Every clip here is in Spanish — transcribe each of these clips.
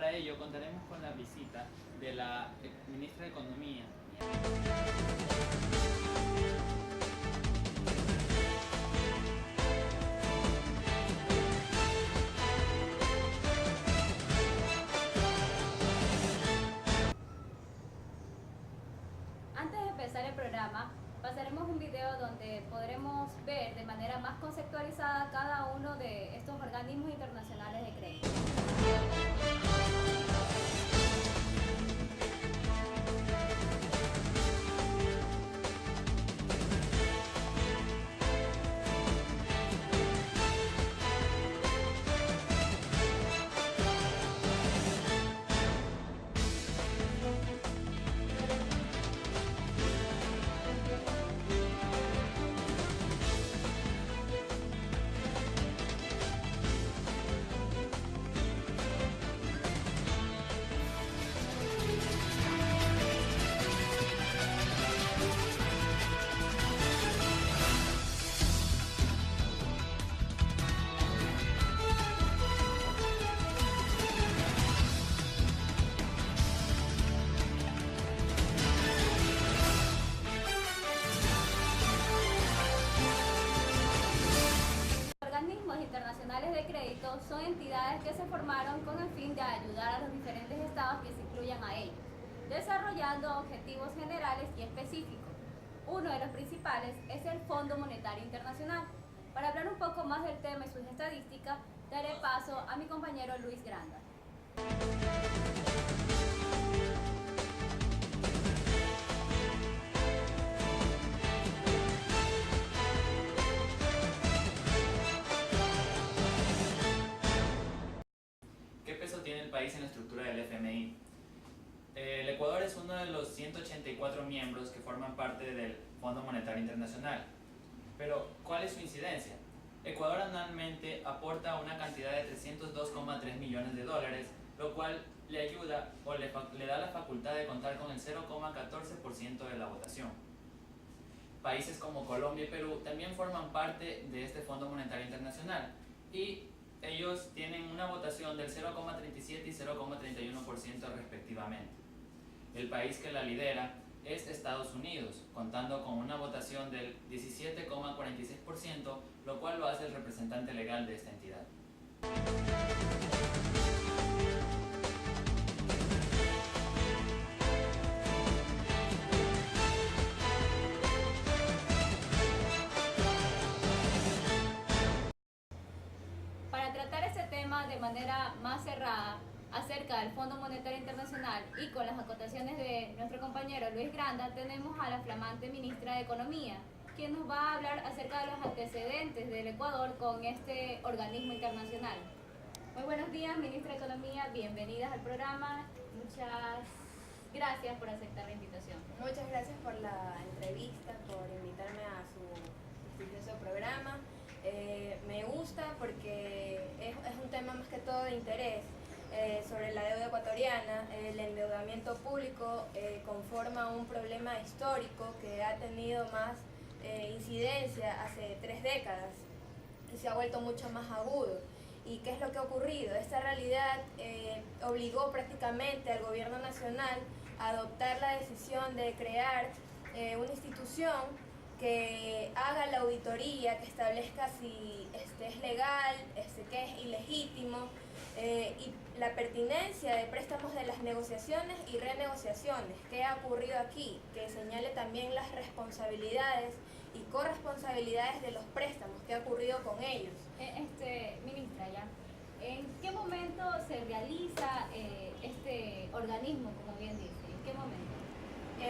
para ello contaremos con la visita de la ministra de Economía. Antes de empezar el programa, pasaremos un video donde podremos ver de manera más conceptualizada cada uno de estos organismos internacionales de crédito. Organismos internacionales de crédito son entidades que se formaron con el fin de ayudar a los diferentes estados que se incluyan a ellos, desarrollando objetivos generales y específicos. Uno de los principales es el Fondo Monetario Internacional. Para hablar un poco más del tema y sus estadísticas, daré paso a mi compañero Luis Granda. ¿Qué peso tiene el país en la estructura del FMI? El Ecuador es uno de los 184 miembros que forman parte del Fondo Monetario Internacional. Pero, ¿cuál es su incidencia? Ecuador anualmente aporta una cantidad de 302,3 millones de dólares, lo cual le ayuda o le da la facultad de contar con el 0,14% de la votación. Países como Colombia y Perú también forman parte de este Fondo Monetario Internacional y ellos tienen una votación del 0,37 y 0,31% respectivamente. El país que la lidera es Estados Unidos, contando con una votación del 17,46%, lo cual lo hace el representante legal de esta entidad. Para tratar este tema de manera más cerrada acerca del Fondo Monetario Internacional y con las acotaciones de nuestro compañero Luis Granda, tenemos a la flamante ministra de Economía, quien nos va a hablar acerca de los antecedentes del Ecuador con este organismo internacional. Muy buenos días, ministra de Economía, bienvenidas al programa. Muchas gracias por aceptar la invitación. Muchas gracias por la entrevista, por invitarme a su prestigioso programa. Me gusta porque es un tema más que todo de interés sobre la deuda ecuatoriana. El endeudamiento público conforma un problema histórico que ha tenido más incidencia hace 3 décadas y se ha vuelto mucho más agudo. ¿Y qué es lo que ha ocurrido? Esta realidad obligó prácticamente al gobierno nacional a adoptar la decisión de crear una institución que haga la auditoría, que establezca si es legal, que es ilegítimo, y la pertinencia de préstamos de las negociaciones y renegociaciones. ¿Qué ha ocurrido aquí? Que señale también las responsabilidades y corresponsabilidades de los préstamos, qué ha ocurrido con ellos. Ministra, ya, ¿en qué momento se realiza este organismo, como bien dice? ¿En qué momento?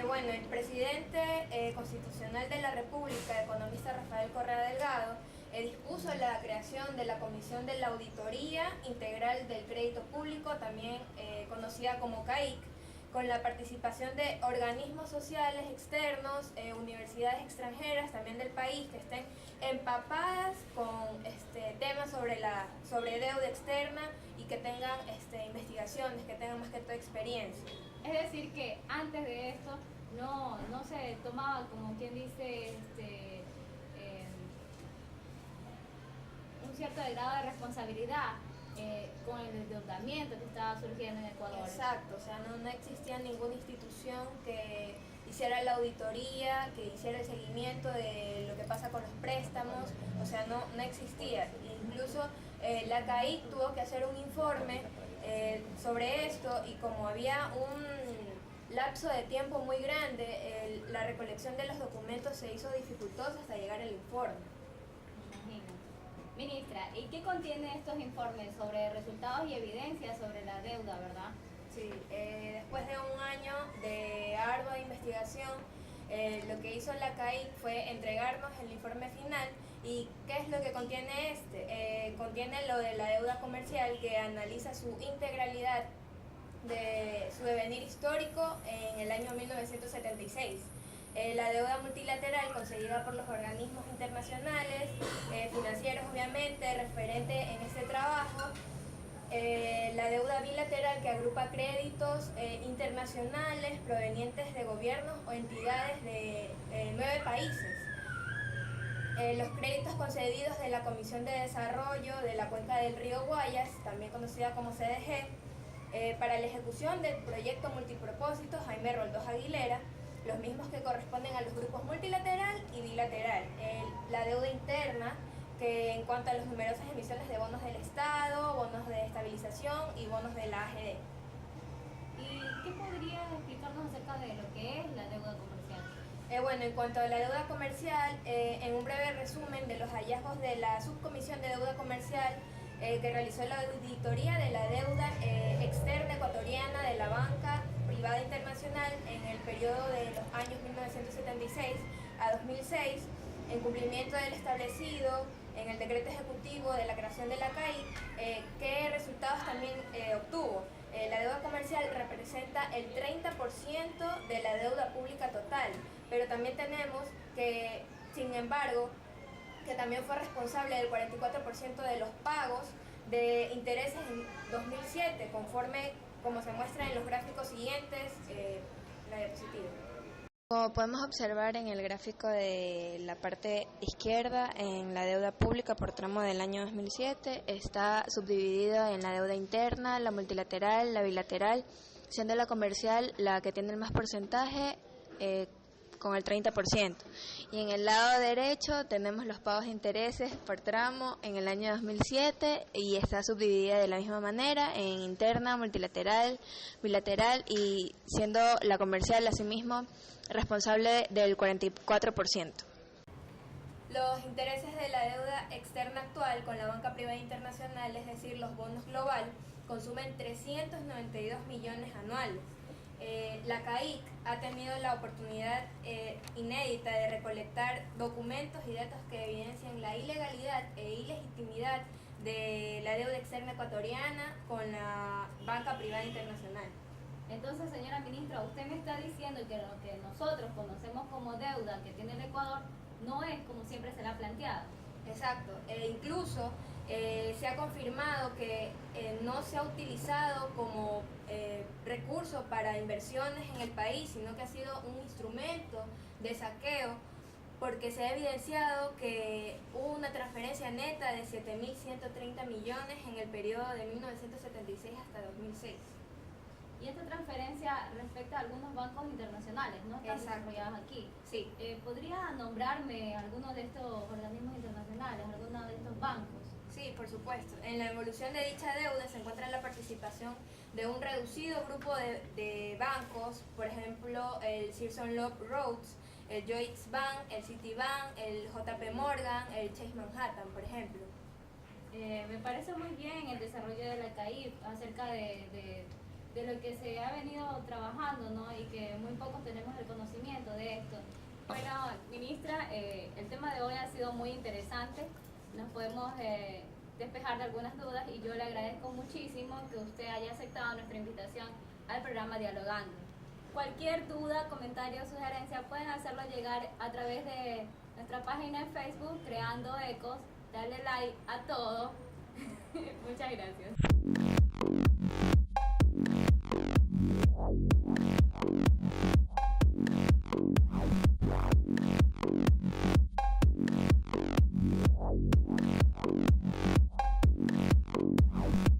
Bueno, el presidente constitucional de la República, economista Rafael Correa Delgado, dispuso la creación de la Comisión de la Auditoría Integral del Crédito Público, también conocida como CAIC, con la participación de organismos sociales externos, universidades extranjeras también del país que estén empapadas con temas sobre deuda externa y que tengan investigaciones, que tengan más que todo experiencia. Es decir, que antes de esto no se tomaba, como quien dice, un cierto grado de responsabilidad con el endeudamiento que estaba surgiendo en Ecuador. Exacto, o sea, no existía ninguna institución que hiciera la auditoría, que hiciera el seguimiento de lo que pasa con los préstamos, o sea, no existía. Incluso la CAIC tuvo que hacer un informe sobre esto, y como había un lapso de tiempo muy grande, la recolección de los documentos se hizo dificultosa hasta llegar al informe. Imagínate. Ministra, ¿y qué contienen estos informes sobre resultados y evidencias sobre la deuda, verdad? Sí, después de un año de ardua investigación, lo que hizo la CAIC fue entregarnos el informe final. ¿Y qué es lo que contiene este? Contiene lo de la deuda comercial, que analiza su integralidad de su devenir histórico en el año 1976. La deuda multilateral concedida por los organismos internacionales, financieros obviamente, referente en este trabajo. La deuda bilateral, que agrupa créditos internacionales provenientes de gobiernos o entidades de 9 países. Los créditos concedidos de la Comisión de Desarrollo de la Cuenca del Río Guayas, también conocida como CDG, para la ejecución del proyecto multipropósito Jaime Roldós Aguilera, los mismos que corresponden a los grupos multilateral y bilateral. La deuda interna, que en cuanto a las numerosas emisiones de bonos del Estado, bonos de estabilización y bonos de la AGD. ¿Y qué podría explicarnos acerca de lo que es la deuda comercial? Bueno, en cuanto a la deuda comercial, en un breve resumen de los hallazgos de la Subcomisión de Deuda Comercial, que realizó la auditoría de la deuda externa ecuatoriana de la banca privada internacional en el periodo de los años 1976 a 2006, en cumplimiento del establecido en el decreto ejecutivo de la creación de la CAIC, ¿qué resultados también obtuvo? La deuda comercial representa el 30% de la deuda pública total, pero también tenemos que, sin embargo, que también fue responsable del 44% de los pagos de intereses en 2007, conforme como se muestra en los gráficos siguientes, la diapositiva. Como podemos observar en el gráfico de la parte izquierda, en la deuda pública por tramo del año 2007 está subdividida en la deuda interna, la multilateral, la bilateral, siendo la comercial la que tiene el más porcentaje, con el 30%. Y en el lado derecho tenemos los pagos de intereses por tramo en el año 2007, y está subdividida de la misma manera en interna, multilateral, bilateral, y siendo la comercial asimismo responsable del 44%. Los intereses de la deuda externa actual con la banca privada internacional, es decir, los bonos global, consumen 392 millones anuales. La CAIC ha tenido la oportunidad inédita de recolectar documentos y datos que evidencian la ilegalidad e ilegitimidad de la deuda externa ecuatoriana con la banca privada internacional. Entonces, señora ministra, usted me está diciendo que lo que nosotros conocemos como deuda que tiene el Ecuador no es como siempre se la ha planteado. Exacto, incluso se ha confirmado que no se ha utilizado como recurso para inversiones en el país, sino que ha sido un instrumento de saqueo, porque se ha evidenciado que hubo una transferencia neta de 7.130 millones en el periodo de 1976 hasta 2006. Y esta transferencia respecta a algunos bancos internacionales, ¿no? Están desarrollados aquí. Sí. ¿Podría nombrarme algunos de estos organismos internacionales, algunos de estos bancos? Sí, por supuesto. En la evolución de dicha deuda se encuentra la participación de un reducido grupo de bancos, por ejemplo, el Shearson Love Rhodes, el Lloyds Bank, el Citibank, el JP Morgan, el Chase Manhattan, por ejemplo. Me parece muy bien el desarrollo de la CAIF acerca de lo que se ha venido trabajando, ¿no? Y que muy pocos tenemos el conocimiento de esto. Bueno, ministra, el tema de hoy ha sido muy interesante. Nos podemos despejar de algunas dudas, y yo le agradezco muchísimo que usted haya aceptado nuestra invitación al programa Dialogando. Cualquier duda, comentario o sugerencia pueden hacerlo llegar a través de nuestra página en Facebook, Creando Ecos. Dale like a todo. Muchas gracias. Thank you.